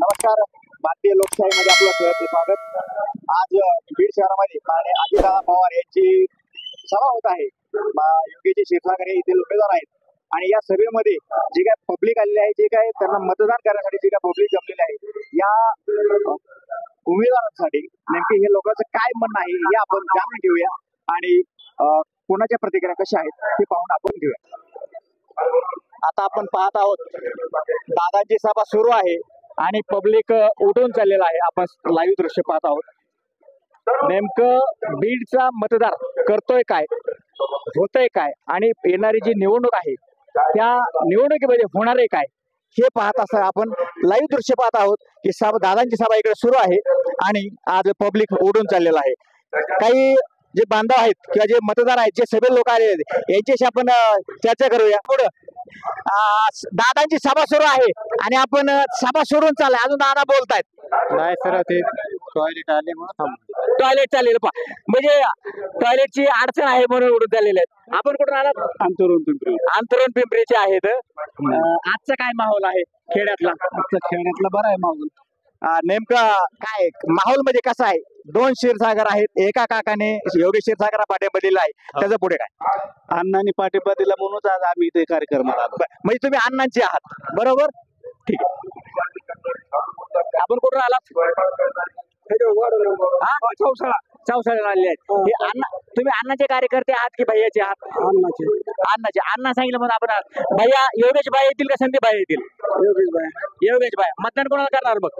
नमस्कार, भारतीय लोकशाहीमध्ये आपलं सहर्ष स्वागत। आज बीड शहरामध्ये माननीय अजितदादा पवार यांची सभा होत आहे। योगेश क्षीरसागर हे इथले उमेदवार आहेत आणि या सभेमध्ये जे काय पब्लिक आलेले आहे, जे काय त्यांना मतदान करण्यासाठी जे काय पब्लिक जमलेले आहे, या उमेदवारांसाठी नेमके हे लोकांचं काय म्हणणं आहे हे आपण जाणून घेऊया आणि कोणाच्या प्रतिक्रिया कशा आहेत हे पाहून आपण घेऊया। आता आपण पाहत आहोत दादांची सभा सुरू आहे आणि पब्लिक उठून चाललेला आहे। आपण लाईव्ह दृश्य पाहत आहोत। नेमकं बीडचा मतदार करतोय काय, होतंय काय आणि येणारी जी निवडणूक आहे त्या निवडणुकीमध्ये होणार आहे काय हे पाहत असताना आपण लाईव्ह दृश्य पाहत आहोत की दादांची सभा इकडे सुरू आहे आणि आज पब्लिक उडून चाललेलं आहे। काही जे बांधव आहेत किंवा जे मतदार आहेत, जे सगळे लोक आले आहेत, यांच्याशी आपण चर्चा करूया। पुढं दादांची सभा सुरू आहे आणि आपण सभा सोडून चाललाय, अजून दादा बोलतायत नाही सर, ते टॉयलेट आले म्हणून टॉयलेट चाललेलं म्हणजे टॉयलेटची अडचण आहे म्हणून उडून चाललेले आहेत। आपण कुठून आलात? अंतरून पिंपरीचे आहेत। आजचा काय माहोल आहे खेड्यातला? आजचा खेड्यातला बरा आहे माहोल। नेमका काय माहोल म्हणजे कसा आहे? दोन क्षीरसागर आहेत, एका काकाने योगेश क्षीरसागरला पाठिंबा दिला आहे, त्याचं पुढे काय? अण्णांनी पाठिंबा दिला म्हणून आज आम्ही इथे कार्यक्रमाला आलो। म्हणजे तुम्ही अण्णांचे आहात, बरोबर? ठीक आहे। आपण कुठून आलात? चौसाळा आलेले आहेत। हे अण्णा, तुम्ही अण्णाचे कार्यकर्ते आहात की भैयाचे आहात? अण्णाचे। अण्णा सांगितलं म्हणून आपण भैया योगेश भाई येतील का संदीप भाई येतील? योगेश भाई। मतदान कोणाला करणार? बघ,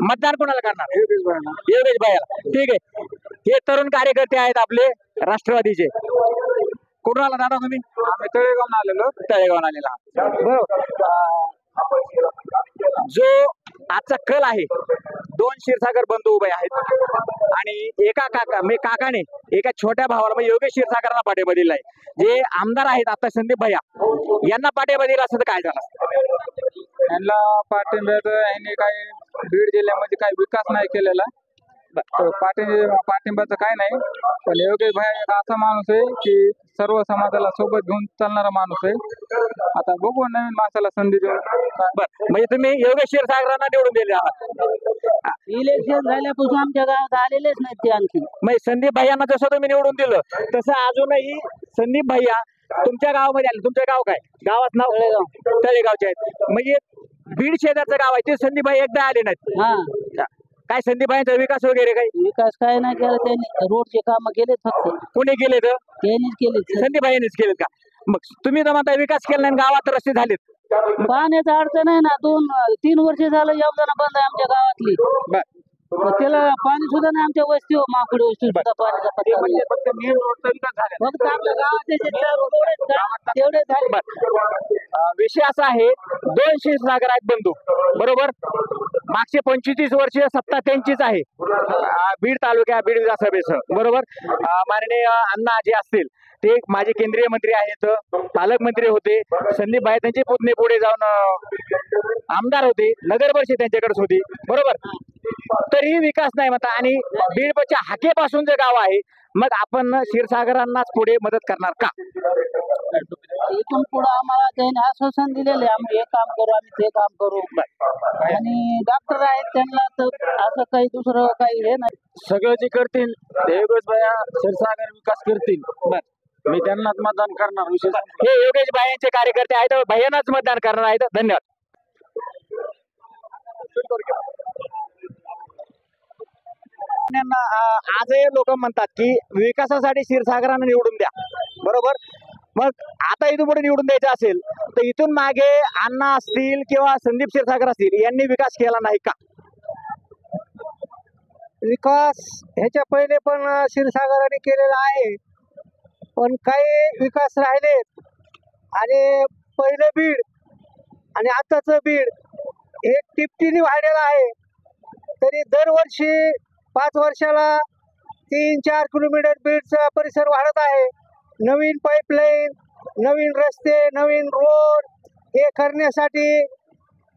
मतदान कोणाला करणार? योगेश भाईला। ठीक आहे। हे तरुण कार्यकर्ते आहेत आपले राष्ट्रवादीचे। कुठून आला दादा तुम्ही? आम्ही तळेगावून आलेलो। तळेगावून आलेला। बरोबर। जो आजचा कल आहे, दोन क्षीरसागर बंधू उभे आहेत आणि एका काकाने एका छोट्या भावाला म्हणजे योगेश क्षीरसागरला पाठिंबा दिलाय। जे आमदार आहेत आता संदीप भैया यांना पाठिंबा दिला असं तर काय झालं असतं? यांना पाठिंब्याचं, यांनी काही बीड जिल्ह्यामध्ये काही विकास नाही केलेला, पाठिंब्याचं काय नाही। पण योगेश भाई एक असा माणूस आहे की सर्व समाजाला सोबत घेऊन चालणारा माणूस आहे। आता बघू, नवीन माणसाला संधी देऊन। म्हणजे तुम्ही योगेश क्षीरसागरांना निवडून दिले आहात? इलेक्शन झाल्यापासून आमच्या गावात आलेलेच नाहीत ते आणखी। म्हणजे संदीप भैयांना जसं तुम्ही निवडून दिलं तसं अजूनही संदीप भैया तुमच्या गावामध्ये आले। तुमचं गाव काय? गावात नाव? तळेगावचे आहेत। म्हणजे बीड शेजारचं गाव आहे ते संदीप भाई एकदा आले नाहीत? हा। काय संदीप भाईंचा विकास वगैरे काही? विकास काय नाही केला त्यांनी, रोडचे काम केलेत फक्त। कोणी केले? तर त्यांनीच केले, संदीप भाईंनीच केलेत का? मग तुम्ही तर म्हणता विकास केला नाही, गावात रस्ते झालेत। पाण्याचं अडचण आहे ना, 2-3 वर्ष झालं योजना बंद आहे आमच्या गावातली। त्याला पाणी सुद्धा नाही आमच्या वस्ती, माकुडी वस्ती सुद्धा पाण्याचा पत्ता नाही। फक्त मेन रोडचा विकास झाला, फक्त आपल्या गावात तेवढे झाले। विषय असा आहे, दोन क्षीरसागर आहेत बंधू, बरोबर? मागचे 25 वर्ष सत्ता त्यांचीच आहे बीड तालुक्या बीड विधानसभेचं, बरोबर? माननीय अण्णा जे असतील ते माझे केंद्रीय मंत्री आहेत, पालकमंत्री होते। संदीप भाई त्यांचे पुतणे पुढे जाऊन आमदार होते, नगर परिषद त्यांच्याकडेच होती, बरोबर? तरीही विकास नाही म्हणता आणि बीडच्या हाकेपासून जे गाव आहे, मग आपण क्षीरसागरांनाच पुढे मदत करणार का? इथून पुढे आम्हाला त्यांनी आश्वासन दिलेले, आम्ही हे काम करू, आम्ही ते काम करू। आणि डॉक्टर आहेत त्यांना तर असं काही दुसरं काही हे नाही। सगळं जे करतील ते योगेश भाई क्षीरसागर विकास करतील, मी त्यांनाच मतदान करणार। विशेष हे योगेश भाईंचे कार्यकर्ते आहेत, भैयांनाच मतदान करणार आहेत। धन्यवाद। आजही लोक म्हणतात की विकासासाठी क्षीरसागरांना निवडून द्या, बरोबर? मग आता इथून पुढे निवडून द्यायचं असेल तर इथून मागे अण्णा असतील किंवा संदीप क्षीरसागर असतील यांनी विकास केला नाही का? विकास ह्याच्या पहिले पण क्षीरसागराने केलेला आहे, पण काही विकास राहिलेत। आणि पहिलं बीड आणि आताचं बीड एक टिपटिनी वाढलेलं आहे। तरी दरवर्षी 5 वर्षाला 3-4 किलोमीटर बीडचा परिसर वाढत आहे। नवीन पाईपलाईन, नवीन रस्ते, नवीन रोड हे करण्यासाठी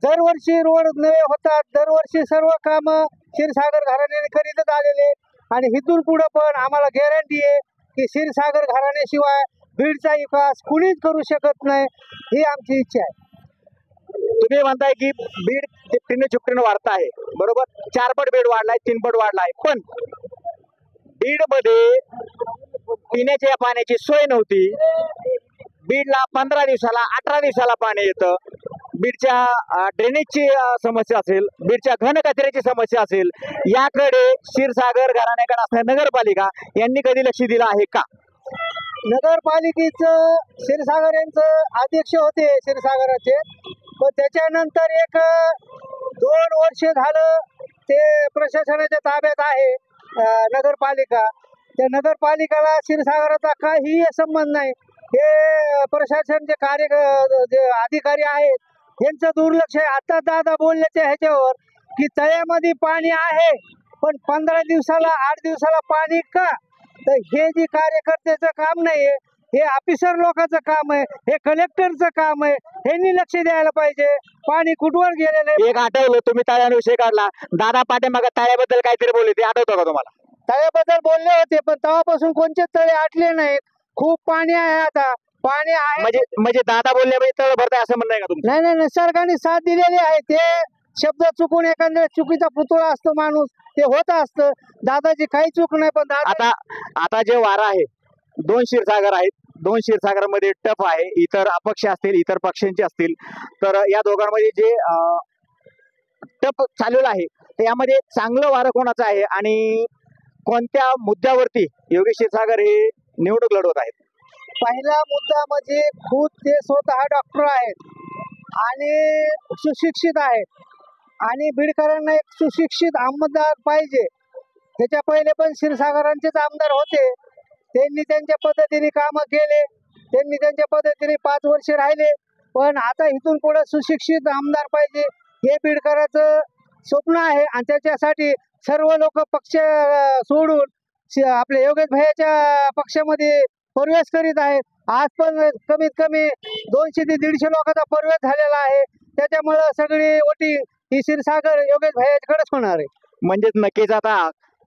दरवर्षी रोड नवे होतात। दरवर्षी सर्व कामं क्षीरसागर घराण्याने करीतच आलेले आणि इथून पुढे पण आम्हाला गॅरंटी आहे की क्षीरसागर घराण्याशिवाय बीडचा विकास कुणीच करू शकत नाही, ही आमची इच्छा आहे। तुम्ही म्हणताय की बीड तिपटीने चुपटीने वाढत आहे, बरोबर. 4 पट बीड वाढलाय, 3 पट वाढलाय, पण बीड मध्ये पिण्याच्या पाण्याची सोय नव्हती. बीडला 15 दिवसाला 18 दिवसाला पाणी येतं. बीडच्या ड्रेनेजची समस्या असेल, बीडच्या घन कचऱ्याची समस्या असेल, याकडे क्षीरसागर घराण्याकडे असणाऱ्या नगरपालिका यांनी कधी लक्ष दिलं आहे का? नगरपालिकेचं क्षीरसागर यांचं अध्यक्ष होते क्षीरसागराचे, पण त्याच्यानंतर 2 वर्ष झालं ते प्रशासनाच्या ताब्यात आहे नगरपालिका. त्या नगरपालिकेला क्षीरसागराचा काहीही संबंध नाही. हे प्रशासनचे जे अधिकारी आहेत यांचं दुर्लक्ष आहे. आता दादा बोलल्याच्या ह्याच्यावर की तळ्यामध्ये पाणी आहे, पण 15 दिवसाला 8 दिवसाला पाणी का? तर हे जे कार्यकर्त्याचं काम नाहीये, हे ऑफिसर लोकांचं काम आहे, हे कलेक्टरचं काम आहे. ह्यांनी लक्ष द्यायला पाहिजे. पाणी कुठवर गेलेलं आहे. एक आठवलं, तुम्ही तळ्याविषयी काढला, दादा पाठीमागे तळ्याबद्दल काहीतरी बोलले, ते आठवतं का तुम्हाला? तळ्याबद्दल बोलले होते, पण तेव्हापासून कोणतेच तळे आटले नाहीत. खूप पाणी आहे, आता पाणी आहे. म्हणजे दादा बोलले तळ भरताय असं म्हणणं आहे का तुमचं? नाही नाही, निसर्गाने साथ दिलेली आहे. ते शब्द चुकून एखाद्या चुकीचा पुतळा असतो माणूस, ते होत असतं. दादाची काही चूक नाही, पण आता जे वारा आहे, 2 क्षीरसागर आहेत, 2 क्षीरसागरामध्ये टफ आहे. इतर अपक्ष असतील, इतर पक्षांचे असतील, तर या दोघांमध्ये जे टफ चाललेलं आहे, त्यामध्ये चांगलं वारं कोणाचं आहे आणि कोणत्या मुद्द्यावरती योगेश क्षीरसागर हे निवडणूक लढवत आहेत? पहिला मुद्दा म्हणजे खुद ते स्वतः डॉक्टर आहेत आणि सुशिक्षित आहेत, आणि बीडकरांना एक सुशिक्षित आमदार पाहिजे. त्याच्या पहिले पण क्षीरसागरांचेच आमदार होते. त्यांनी त्यांच्या पद्धतीने कामं केले, त्यांनी त्यांच्या पद्धतीने 5 वर्ष राहिले. पण आता इथून पुढे सुशिक्षित आमदार पाहिजे, हे बीडकराचं स्वप्न आहे. आणि त्याच्यासाठी सर्व लोक पक्ष सोडून आपल्या योगेश भैयाच्या पक्षामध्ये प्रवेश करीत आहेत. आज पण कमीत कमी 200 ते 150 लोकांचा प्रवेश झालेला आहे. त्याच्यामुळं सगळी वोटिंग ही क्षीरसागर योगेश भैयाच्याकडेच होणार आहे. म्हणजेच नक्कीच आता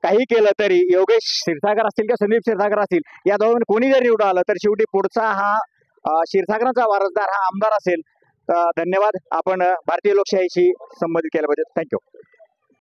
काही केलं तरी योगेश क्षीरसागर असतील किंवा संदीप क्षीरसागर असतील, या दोघांनी कोणी जर निवडून आलं तर शेवटी पुढचा हा क्षीरसागरांचा वारसदार हा आमदार असेल. तर धन्यवाद, आपण भारतीय लोकशाहीशी संबंधित केल्याबद्दल. थँक्यू.